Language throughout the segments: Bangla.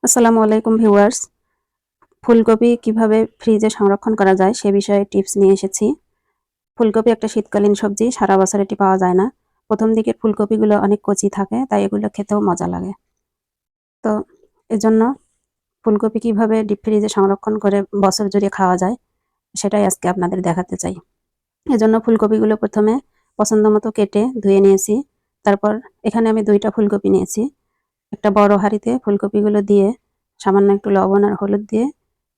আসসালামু আলাইকুম ভিউয়ার্স। ফুলকপি কিভাবে ফ্রিজে সংরক্ষণ করা যায় সে বিষয়ে টিপস নিয়ে এসেছি। ফুলকপি একটা শীতকালীন সবজি, সারা বছর এটি পাওয়া যায় না। প্রথম দিকের ফুলকপিগুলো অনেক কচি থাকে, তাই এগুলো খেতেও মজা লাগে। তো এজন্য ফুলকপি কিভাবে ডিপ ফ্রিজে সংরক্ষণ করে বছর জুড়ে খাওয়া যায় সেটাই আজকে আপনাদের দেখাতে চাই। এজন্য ফুলকপিগুলো প্রথমে পছন্দ মতো কেটে ধুয়ে নিয়েছি। তারপর এখানে আমি 2টা ফুলকপি নিয়েছি। একটা বড় হাঁড়িতে ফুলকপিগুলো দিয়ে সামান্য একটু লবণ আর হলুদ দিয়ে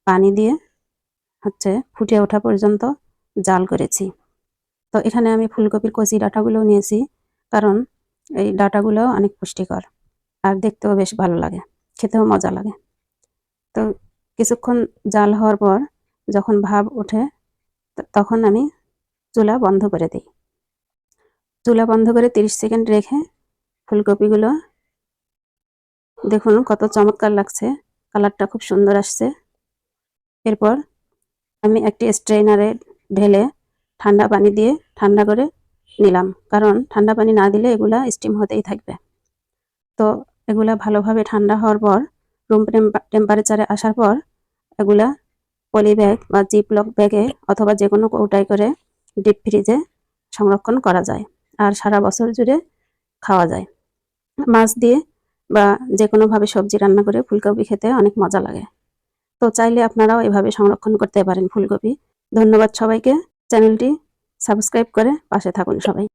পানি দিয়ে ফুটে ওঠা পর্যন্ত জাল করেছি। তো এখানে আমি ফুলকপির কচি ডাঁটাগুলো নিয়েছি, কারণ এই ডাঁটাগুলো অনেক পুষ্টিকর আর দেখতেও বেশ ভালো লাগে, খেতেও মজা লাগে। তো কিছুক্ষণ জাল হওয়ার পর যখন ভাপ ওঠে তখন আমি চুলা বন্ধ করে দিই। চুলা বন্ধ করে 30 সেকেন্ড রেখে ফুলকপিগুলো দেখুন কত চমৎকার লাগছে, কালারটা খুব সুন্দর আসছে। এরপর আমি একটি স্ট্রেনারে ঢেলে ঠান্ডা পানি দিয়ে ঠান্ডা করে নিলাম, কারণ ঠান্ডা পানি না দিলে এগুলা স্টিম হতেই থাকবে। তো এগুলা ভালোভাবে ঠান্ডা হওয়ার পর রুম টেম্পারেচারে আসার পর এগুলা পলি ব্যাগ বা জিপলক ব্যাগে অথবা যে কোনো কৌটায় করে ডিপ ফ্রিজে সংরক্ষণ করা যায় আর সারা বছর জুড়ে খাওয়া যায়। মাছ দিয়ে বা যে কোনোভাবে সবজি রান্না করে ফুলকপি খেতে অনেক মজা লাগে। তো চাইলে আপনারাও এভাবে সংরক্ষণ করতে পারেন ফুলকপি। ধন্যবাদ সবাইকে। চ্যানেলটি সাবস্ক্রাইব করে পাশে থাকুন সবাই।